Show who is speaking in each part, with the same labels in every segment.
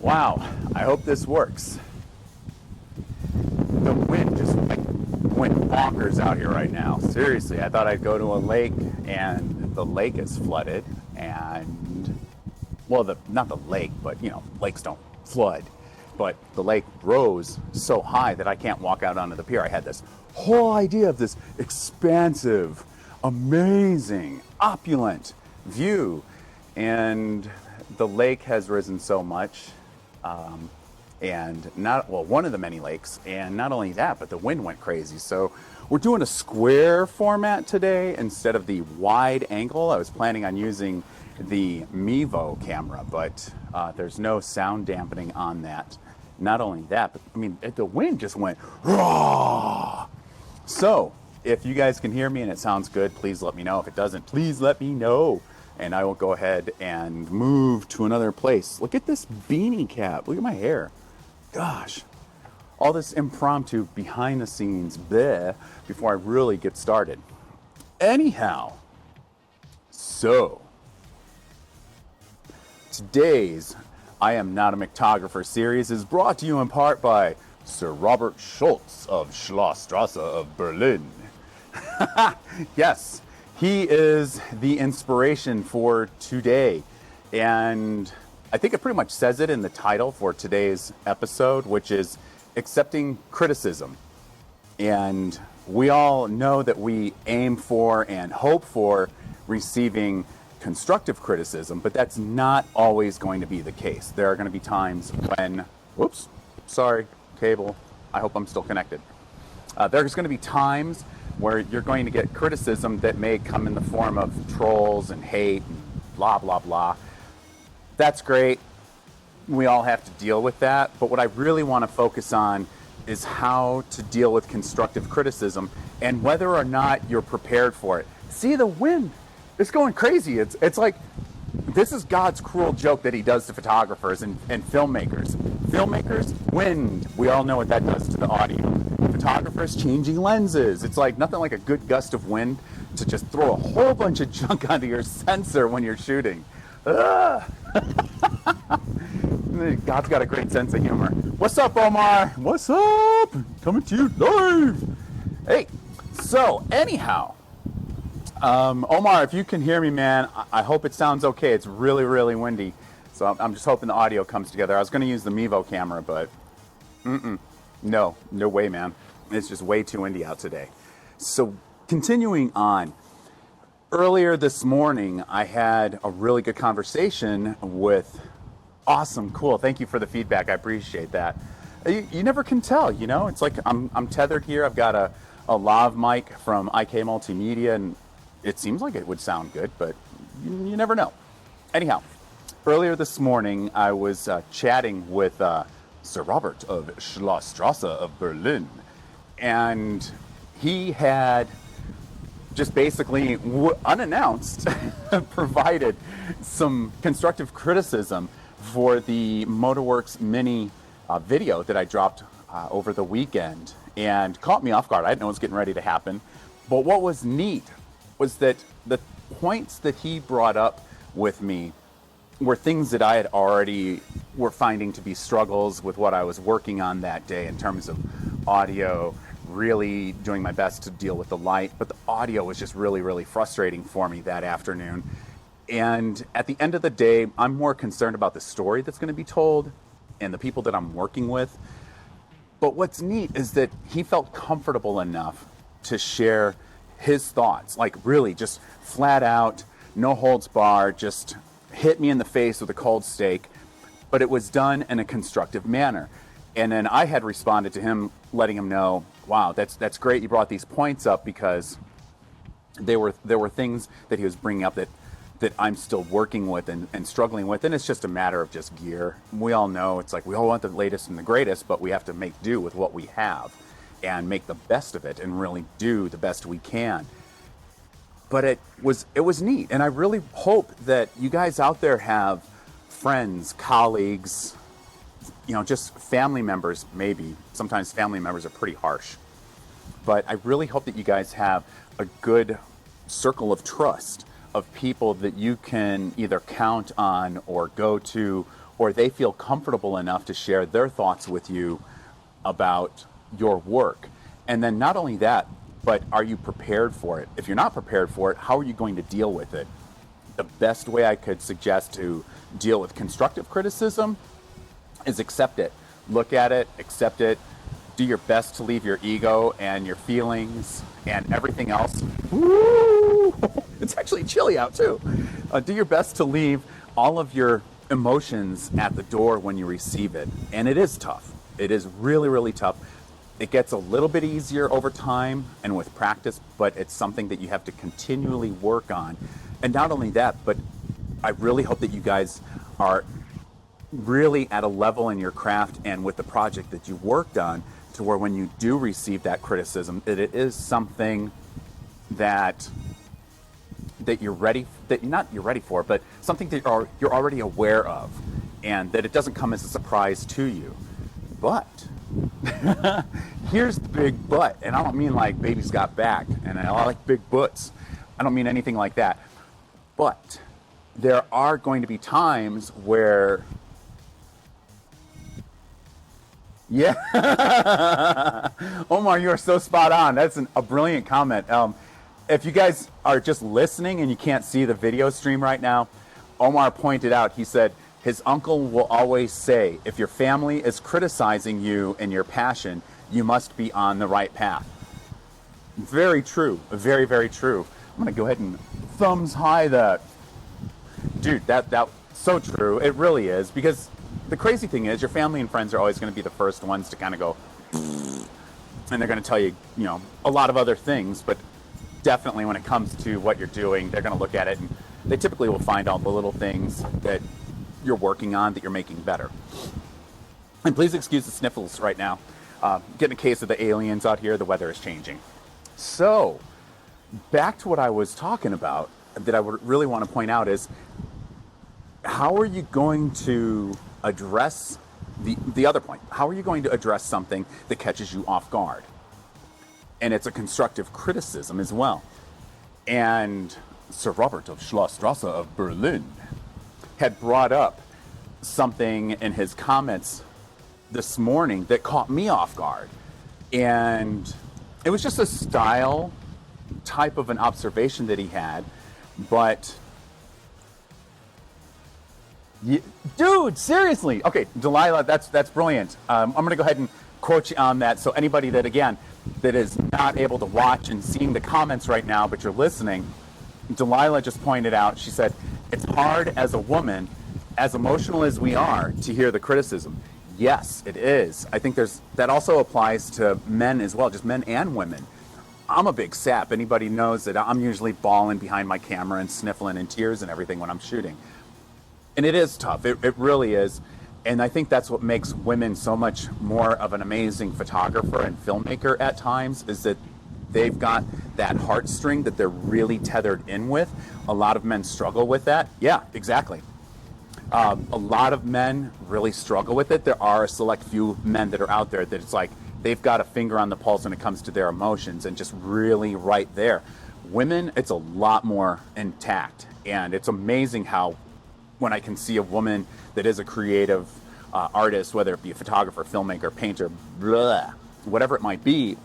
Speaker 1: Wow, I hope this works. The wind just went bonkers out here right now. Seriously, I thought I'd go to a lake and the lake is flooded and, well, not the lake, but lakes don't flood. But the lake rose so high that I can't walk out onto the pier. I had this whole idea of this expansive, amazing, opulent view. And the lake has risen so much. And one of the many lakes, and not only that, but the wind went crazy. So we're doing a square format today instead of the wide angle. I was planning on using the Mevo camera, but there's no sound dampening on that. Not only that, but the wind just went raw. So if you guys can hear me and it sounds good, please let me know. If it doesn't, please let me know. And I will go ahead and move to another place. Look at this beanie cap. Look at my hair. Gosh. All this impromptu behind the scenes bleh, before I really get started. Anyhow, so today's I Am Not a McTographer series is brought to you in part by Sir Robert Schultz of Schlossstrasse of Berlin. Yes, he is the inspiration for today. And I think it pretty much says it in the title for today's episode, which is accepting criticism. And we all know that we aim for and hope for receiving constructive criticism, but that's not always going to be the case. There are going to be times when, whoops, sorry, cable, I hope I'm still connected. There's going to be times where you're going to get criticism that may come in the form of trolls and hate and blah, blah, blah. That's great. We all have to deal with that. But what I really want to focus on is how to deal with constructive criticism and whether or not you're prepared for it. See the wind? It's going crazy. It's like, this is God's cruel joke that he does to photographers and filmmakers. Filmmakers, wind. We all know what that does to the audio. Photographers, changing lenses. It's like nothing like a good gust of wind to just throw a whole bunch of junk onto your sensor when you're shooting. God's got a great sense of humor. What's up, Omar? What's up? Coming to you live. Hey, so anyhow, Omar, if you can hear me, man, I hope it sounds okay. It's really, really windy. So I'm just hoping the audio comes together. I was going to use the Mevo camera, but no way, man. It's just way too windy out today. So continuing on, earlier this morning, I had a really good conversation with awesome, cool. Thank you for the feedback. I appreciate that. You never can tell, It's like I'm tethered here. I've got a lav mic from IK Multimedia, and it seems like it would sound good, but you never know. Anyhow, earlier this morning, I was chatting with Sir Robert of Schlossstrasse of Berlin, and he had just basically unannounced provided some constructive criticism for the Motorworks Mini video that I dropped over the weekend, and caught me off guard. I didn't know it was getting ready to happen. But what was neat was that the points that he brought up with me were things that I had already were finding to be struggles with what I was working on that day in terms of audio, really doing my best to deal with the light, but the audio was just really, really frustrating for me that afternoon. And at the end of the day, I'm more concerned about the story that's going to be told and the people that I'm working with. But what's neat is that he felt comfortable enough to share his thoughts, like really just flat out, no holds barred, just hit me in the face with a cold steak, but it was done in a constructive manner. And then I had responded to him, letting him know, wow, that's great you brought these points up, because there were things that he was bringing up that I'm still working with and struggling with, and it's just a matter of just gear. We all know it's like we all want the latest and the greatest, but we have to make do with what we have and make the best of it and really do the best we can. But it was neat, and I really hope that you guys out there have friends, colleagues, just family members, maybe. Sometimes family members are pretty harsh. But I really hope that you guys have a good circle of trust of people that you can either count on or go to or they feel comfortable enough to share their thoughts with you about your work. And then not only that, but are you prepared for it? If you're not prepared for it, how are you going to deal with it? The best way I could suggest to deal with constructive criticism is accept it. Look at it, accept it, do your best to leave your ego and your feelings and everything else. Woo! It's actually chilly out too. Do your best to leave all of your emotions at the door when you receive it. And it is tough. It is really, really tough. It gets a little bit easier over time and with practice, but it's something that you have to continually work on. And not only that, but I really hope that you guys are really at a level in your craft and with the project that you worked on to where when you do receive that criticism, that it is something that you're ready, that not you're ready for, but something that you're already aware of, and that it doesn't come as a surprise to you. But here's the big but, and I don't mean like baby's got back, and I like big butts. I don't mean anything like that. But there are going to be times where, yeah, Omar, you are so spot on. That's a brilliant comment. If you guys are just listening and you can't see the video stream right now, Omar pointed out, he said, his uncle will always say, if your family is criticizing you and your passion, you must be on the right path. Very true. Very, very true. I'm going to go ahead and thumbs high that. Dude, that's so true. It really is. Because the crazy thing is, your family and friends are always going to be the first ones to kind of go, and they're going to tell you, you know, a lot of other things. But definitely when it comes to what you're doing, they're going to look at it, and they typically will find all the little things that you're working on that you're making better. And please excuse the sniffles right now. Getting a case of the aliens out here. The weather is changing. So back to what I was talking about that I would really want to point out is, how are you going to address the other point? How are you going to address something that catches you off guard? And it's a constructive criticism as well. And Sir Robert of Schlossstrasse of Berlin had brought up something in his comments this morning that caught me off guard. And it was just a style type of an observation that he had, but dude, seriously. Okay, Delilah, that's brilliant. I'm going to go ahead and quote you on that. So anybody that, again, that is not able to watch and seeing the comments right now, but you're listening, Delilah just pointed out, she said, it's hard as a woman, as emotional as we are, to hear the criticism. Yes, it is. I think that also applies to men as well, just men and women. I'm a big sap. Anybody knows that I'm usually bawling behind my camera and sniffling in tears and everything when I'm shooting. And it is tough. It really is. And I think that's what makes women so much more of an amazing photographer and filmmaker at times, is that they've got that heartstring that they're really tethered in with. A lot of men struggle with that. Yeah, exactly. A lot of men really struggle with it. There are a select few men that are out there that it's like they've got a finger on the pulse when it comes to their emotions and just really right there. Women, it's a lot more intact. And it's amazing how when I can see a woman that is a creative artist, whether it be a photographer, filmmaker, painter, blah, whatever it might be,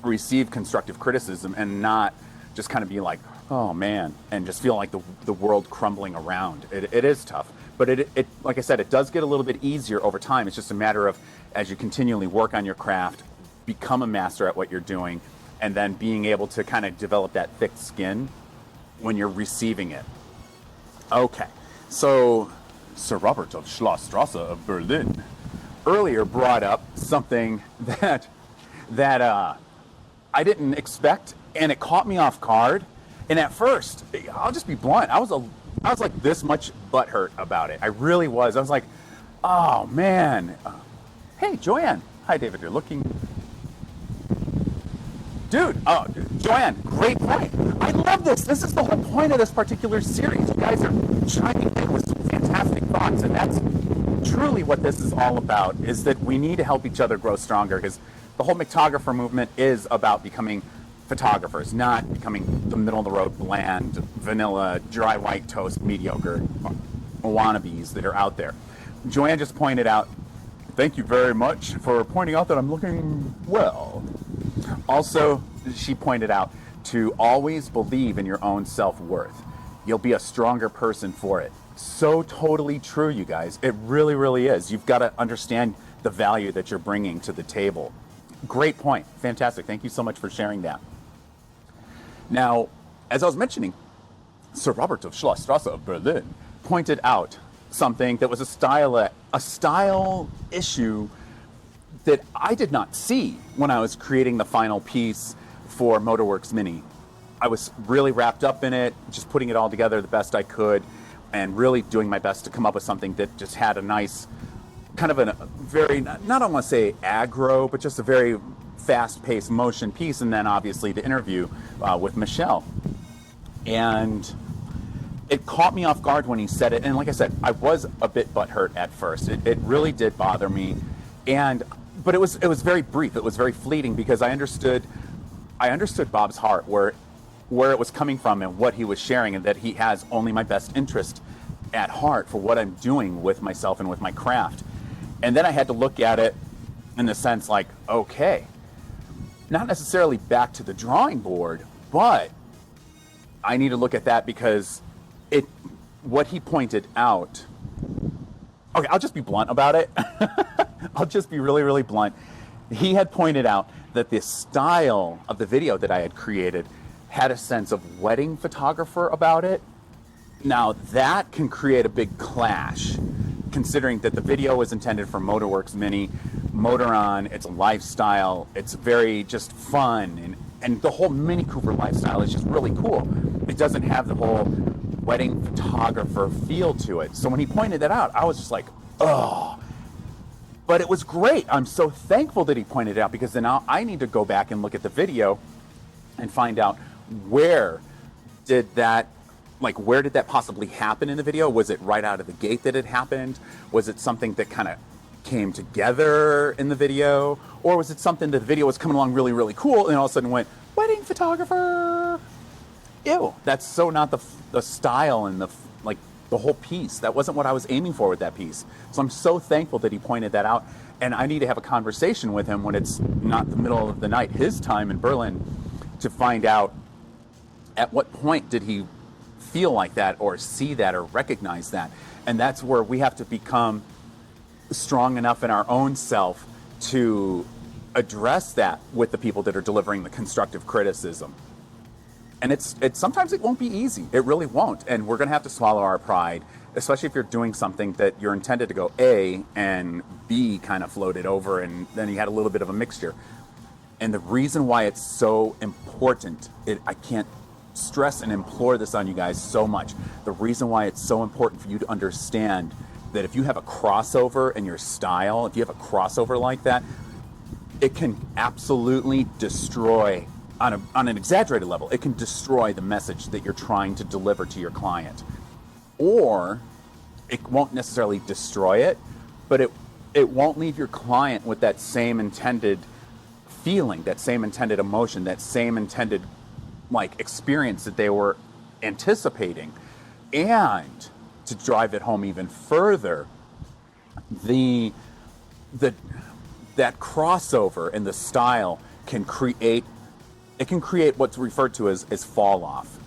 Speaker 1: receive constructive criticism and not just kind of be like, oh man, and just feel like the world crumbling around. It is tough. But it, like I said, it does get a little bit easier over time. It's just a matter of, as you continually work on your craft, become a master at what you're doing, and then being able to kind of develop that thick skin when you're receiving it. Okay, so Sir Robert of Schlossstrasse of Berlin earlier brought up something that I didn't expect, and it caught me off guard. And at first, I'll just be blunt, I was like this much butthurt about it. I really was. I was like, oh man. Hey, Joanne. Hi, David. You're looking. Dude, Joanne, great point. I love this. This is the whole point of this particular series. You guys are chiming in with some fantastic thoughts, and that's truly what this is all about, is that we need to help each other grow stronger, because the whole McTographer movement is about becoming photographers, not becoming the middle-of-the-road, bland, vanilla, dry white toast, mediocre wannabes that are out there. Joanne just pointed out, thank you very much for pointing out that I'm looking well. Also, she pointed out to always believe in your own self-worth. You'll be a stronger person for it. So totally true, you guys. It really, really is. You've got to understand the value that you're bringing to the table. Great point. Fantastic. Thank you so much for sharing that. Now, as I was mentioning, Sir Robert of Schlossstrasse of Berlin pointed out something that was a style issue that I did not see when I was creating the final piece for Motorworks Mini. I was really wrapped up in it, just putting it all together the best I could, and really doing my best to come up with something that just had a nice, kind of a very, not I want to say aggro, but just a very fast-paced motion piece, and then obviously the interview with Michelle. And it caught me off guard when he said it, and like I said, I was a bit butthurt at first. It really did bother me, but it was very brief. It was very fleeting because I understood Bob's heart, where it was coming from and what he was sharing, and that he has only my best interest at heart for what I'm doing with myself and with my craft. And then I had to look at it in the sense like, okay, not necessarily back to the drawing board, but I need to look at that because what he pointed out, okay, I'll just be blunt about it. I'll just be really, really blunt. He had pointed out that the style of the video that I had created had a sense of wedding photographer about it. Now that can create a big clash, considering that the video was intended for Motorworks Mini, Motor On, it's a lifestyle, it's very just fun, and the whole Mini Cooper lifestyle is just really cool. It doesn't have the whole wedding photographer feel to it. So when he pointed that out, I was just like, oh. But it was great. I'm so thankful that he pointed it out, because then now I need to go back and look at the video and find out where did that possibly happen in the video? Was it right out of the gate that it happened? Was it something that kind of came together in the video? Or was it something that the video was coming along really, really cool and all of a sudden went, wedding photographer? Ew, that's so not the style and the whole piece. That wasn't what I was aiming for with that piece. So I'm so thankful that he pointed that out, and I need to have a conversation with him when it's not the middle of the night, his time in Berlin, to find out at what point did he feel like that or see that or recognize that. And that's where we have to become strong enough in our own self to address that with the people that are delivering the constructive criticism. And it's sometimes it won't be easy. It really won't. And we're going to have to swallow our pride, especially if you're doing something that you're intended to go A and B kind of floated over, and then you had a little bit of a mixture. And the reason why it's so important, I can't stress and implore this on you guys so much. The reason why it's so important for you to understand that if you have a crossover in your style, if you have a crossover like that, it can absolutely destroy, on an exaggerated level, it can destroy the message that you're trying to deliver to your client. Or it won't necessarily destroy it, but it won't leave your client with that same intended feeling, that same intended emotion, that same intended experience that they were anticipating. And to drive it home even further, that crossover in the style can create what's referred to as fall off,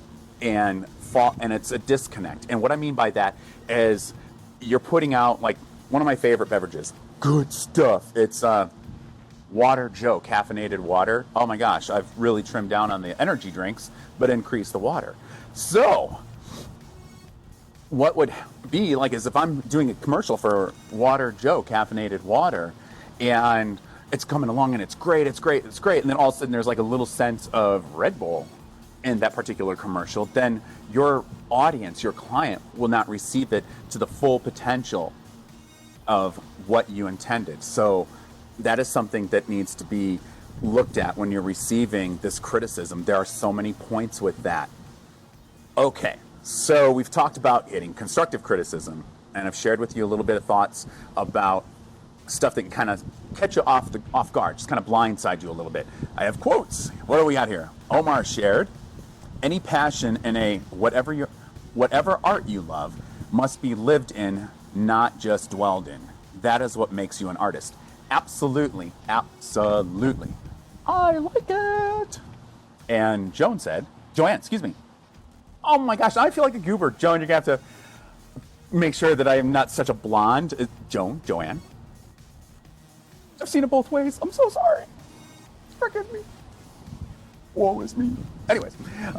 Speaker 1: and it's a disconnect. And what I mean by that is you're putting out one of my favorite beverages, good stuff. It's Water Joe, caffeinated water. Oh my gosh, I've really trimmed down on the energy drinks, but increased the water. So what would be is if I'm doing a commercial for Water Joe, caffeinated water, and it's coming along and it's great, and then all of a sudden there's a little sense of Red Bull in that particular commercial, then your audience, your client, will not receive it to the full potential of what you intended. So that is something that needs to be looked at when you're receiving this criticism. There are so many points with that. Okay, so we've talked about getting constructive criticism, and I've shared with you a little bit of thoughts about stuff that can kind of catch you off guard, just kind of blindside you a little bit. I have quotes. What do we got here? Omar shared, any passion in whatever art you love must be lived in not just dwelled in. That is what makes you an artist. Absolutely, absolutely. I like it. And Joanne, excuse me. Oh my gosh, I feel like a goober. Joan, you're gonna have to make sure that I am not such a blonde. Joanne. I've seen it both ways. I'm so sorry. Forgive me. Woe is me. Anyways,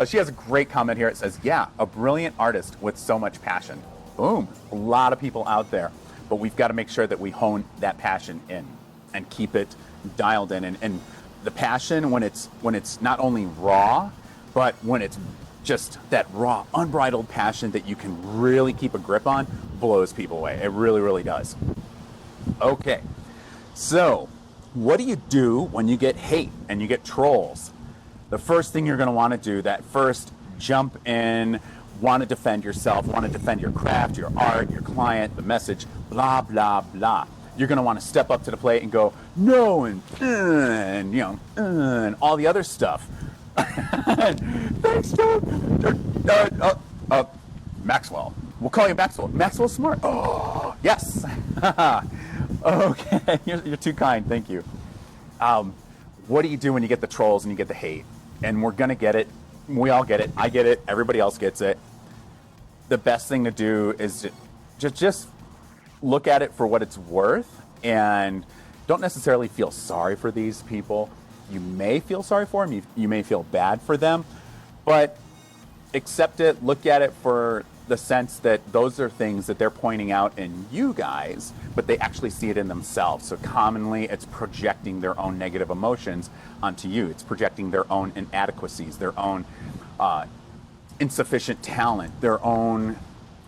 Speaker 1: she has a great comment here. It says, yeah, a brilliant artist with so much passion. Boom. A lot of people out there. But we've got to make sure that we hone that passion in and keep it dialed in. And the passion, when it's not only raw, but when it's just that raw, unbridled passion that you can really keep a grip on, blows people away. It really, really does. Okay. So, what do you do when you get hate and you get trolls? The first thing you're going to want to do, that first jump in, want to defend yourself, want to defend your craft, your art, your client, the message, blah, blah, blah. You're going to want to step up to the plate and go, no, and and all the other stuff. Thanks, John. Maxwell. We'll call you Maxwell. Maxwell Smart. Oh, yes. Okay, you're too kind. Thank you. What do you do when you get the trolls and you get the hate? And we're going to get it. We all get it. I get it. Everybody else gets it. The best thing to do is just look at it for what it's worth and don't necessarily feel sorry for these people. You may feel sorry for them. You may feel bad for them. But accept it. Look at it for the sense that those are things that they're pointing out in you guys, but they actually see it in themselves. So commonly it's projecting their own negative emotions onto you. It's projecting their own inadequacies, their own insufficient talent, their own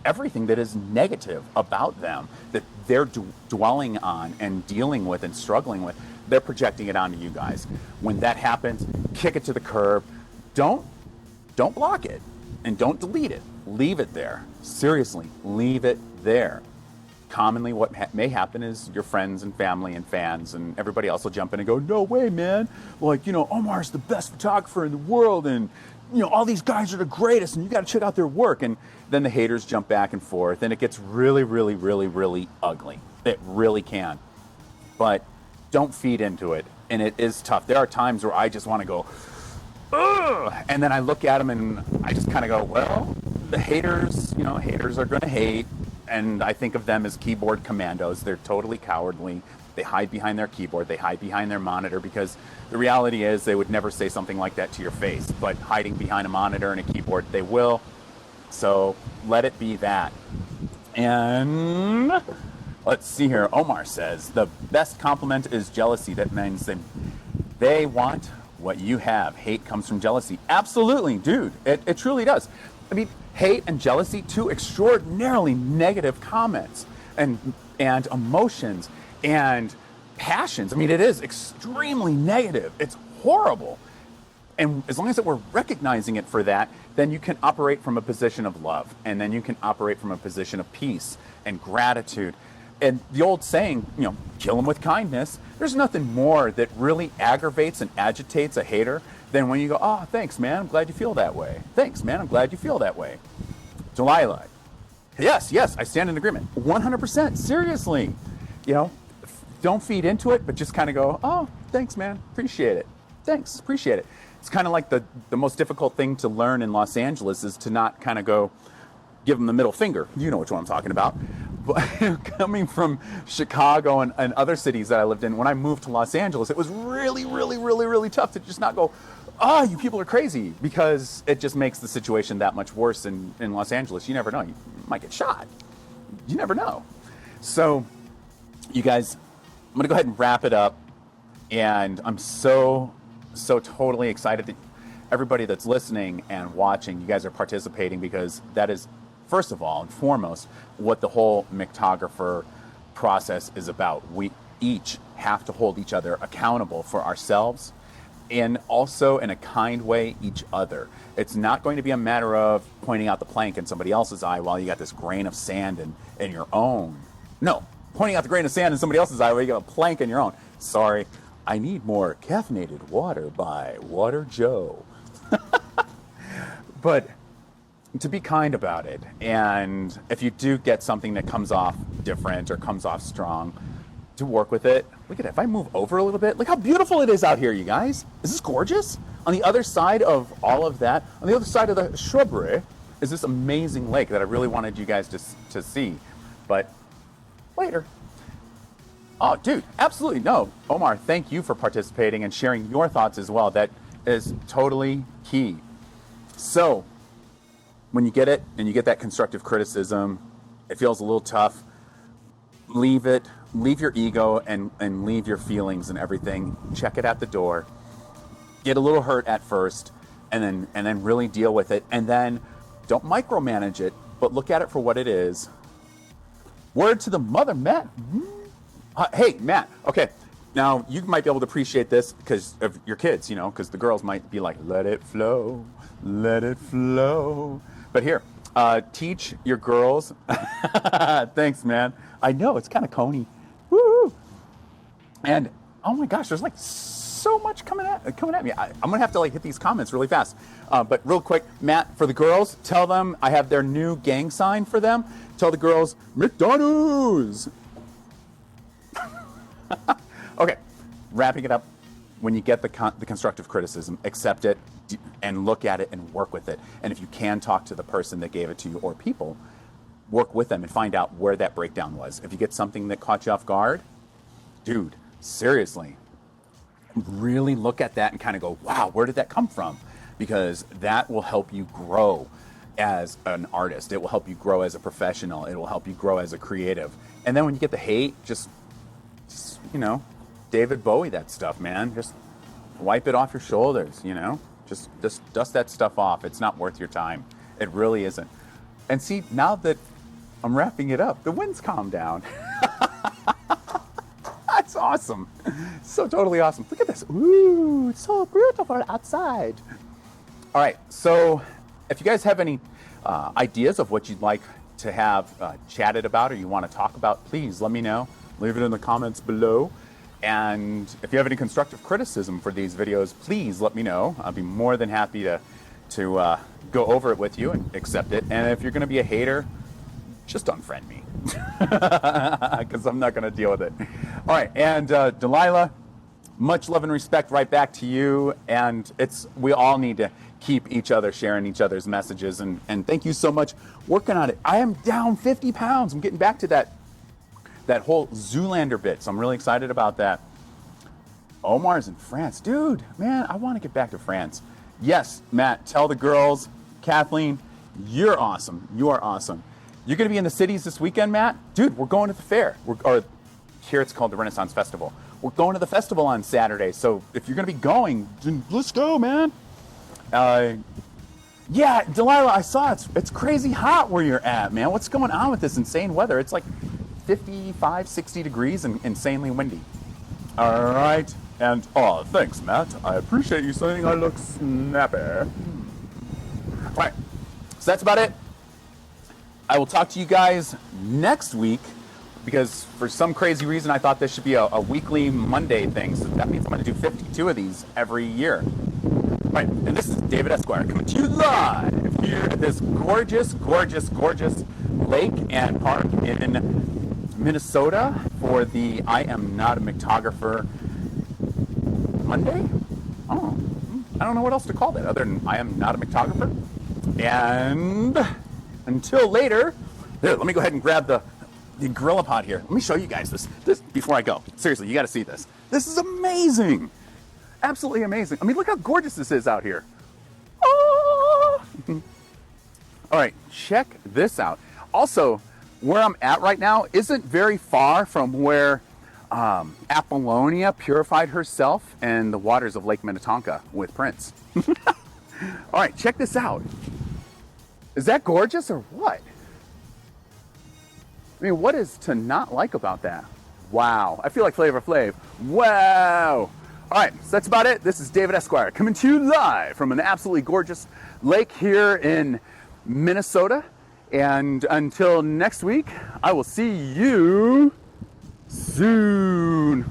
Speaker 1: everything that is negative about them that they're dwelling on and dealing with and struggling with. They're projecting it onto you guys. When that happens, kick it to the curb. Don't block it and don't delete it. Leave it there. Seriously, leave it there. Commonly what may happen is your friends and family and fans and everybody else will jump in and go, no way, man. Like, Omar's the best photographer in the world and, all these guys are the greatest and you got to check out their work. And then the haters jump back and forth and it gets really, really, really, really ugly. It really can. But don't feed into it. And it is tough. There are times where I just want to go, ugh! And then I look at them and I just kind of go, well, the haters, haters are going to hate. And I think of them as keyboard commandos. They're totally cowardly. They hide behind their keyboard. They hide behind their monitor because the reality is they would never say something like that to your face. But hiding behind a monitor and a keyboard, they will. So let it be that. And let's see here. Omar says, the best compliment is jealousy. That means they want what you have. Hate comes from jealousy. Absolutely, dude. It truly does. I mean, hate and jealousy, two extraordinarily negative comments and emotions and passions. I mean, it is extremely negative. It's horrible. And as long as we're recognizing it for that, then you can operate from a position of love. And then you can operate from a position of peace and gratitude. And the old saying, kill them with kindness. There's nothing more that really aggravates and agitates a hater than when you go, oh, thanks, man. I'm glad you feel that way. Thanks, man. I'm glad you feel that way. Delilah. Yes, I stand in agreement. 100%. Seriously. Don't feed into it, but just kind of go, oh, thanks, man. Appreciate it. Thanks. Appreciate it. It's kind of like the most difficult thing to learn in Los Angeles is to not kind of go, give them the middle finger. You know which one I'm talking about. But coming from Chicago and other cities that I lived in, when I moved to Los Angeles, it was really, really, really, really tough to just not go, oh, you people are crazy, because it just makes the situation that much worse in Los Angeles. You never know. You might get shot. You never know. So, you guys, I'm going to go ahead and wrap it up. And I'm so totally excited that everybody that's listening and watching, you guys are participating, because that is, first of all and foremost, what the whole McTographer process is about. We each have to hold each other accountable for ourselves and also, in a kind way, each other. It's not going to be a matter of pointing out the plank in somebody else's eye while you got this grain of sand in your own. No, pointing out the grain of sand in somebody else's eye while you got a plank in your own. Sorry, I need more caffeinated water by Water Joe. But to be kind about it. And if you do get something that comes off different or comes off strong, to work with it. Look at it. If I move over a little bit, look how beautiful it is out here, you guys. Is this gorgeous? On the other side of all of that, on the other side of the shrubbery, is this amazing lake that I really wanted you guys to see. But later. Oh, dude, absolutely no. Omar, thank you for participating and sharing your thoughts as well. That is totally key. So, when you get it and you get that constructive criticism, it feels a little tough, leave it. Leave your ego and leave your feelings and everything. Check it at the door. Get a little hurt at first, and then really deal with it. And then don't micromanage it, but look at it for what it is. Word to the mother, Matt. Hey, Matt. Okay, now you might be able to appreciate this because of your kids, because the girls might be like, "Let it flow, let it flow." But here, teach your girls. Thanks, man. I know it's kind of coney. Woo! And oh my gosh, there's like so much coming at me. I'm gonna have to hit these comments really fast. But real quick, Matt, for the girls, tell them I have their new gang sign for them. Tell the girls, McDonald's. Okay, wrapping it up. When you get the constructive criticism, accept it and look at it and work with it. And if you can talk to the person that gave it to you or people, work with them and find out where that breakdown was. If you get something that caught you off guard, dude, seriously, really look at that and kind of go, wow, where did that come from? Because that will help you grow as an artist. It will help you grow as a professional. It will help you grow as a creative. And then when you get the hate, just David Bowie that stuff, man. Just wipe it off your shoulders, Just dust that stuff off. It's not worth your time. It really isn't. And see, now that I'm wrapping it up, the wind's calmed down. That's awesome. So totally awesome. Look at this. Ooh, it's so beautiful outside. All right, so if you guys have any ideas of what you'd like to have chatted about or you want to talk about, please let me know. Leave it in the comments below. And if you have any constructive criticism for these videos, please let me know. I'll be more than happy to go over it with you and accept it. And if you're going to be a hater, just unfriend me because I'm not going to deal with it. All right. And Delilah, much love and respect right back to you. And we all need to keep each other sharing each other's messages. And thank you so much working on it. I am down 50 pounds. I'm getting back to that whole Zoolander bit. So I'm really excited about that. Omar's in France. Dude, man, I want to get back to France. Yes, Matt, tell the girls. Kathleen, you're awesome. You are awesome. You're going to be in the cities this weekend, Matt? Dude, we're going to the fair. Or here it's called the Renaissance Festival. We're going to the festival on Saturday. So if you're going to be going, let's go, man. Yeah, Delilah, I saw it's crazy hot where you're at, man. What's going on with this insane weather? It's like 55, 60 degrees and insanely windy. All right. And, thanks, Matt. I appreciate you saying I look snappy. All right. So that's about it. I will talk to you guys next week because for some crazy reason I thought this should be a weekly Monday thing. So that means I'm going to do 52 of these every year. All right. And this is David Esquire coming to you live here at this gorgeous, gorgeous, gorgeous lake and park in Minnesota for the I Am Not a McTographer Monday? Oh, I don't know what else to call that other than I Am Not a McTographer. And until later, here, let me go ahead and grab the Gorilla Pod here. Let me show you guys this before I go. Seriously, you got to see this. This is amazing. Absolutely amazing. I mean, look how gorgeous this is out here. Oh! All right, check this out. Also, where I'm at right now isn't very far from where Apollonia purified herself in the waters of Lake Minnetonka with Prince. All right, check this out. Is that gorgeous or what? I mean, what is to not like about that? Wow, I feel like Flavor Flav. Wow. All right, so that's about it. This is David Esquire coming to you live from an absolutely gorgeous lake here in Minnesota. And until next week, I will see you soon.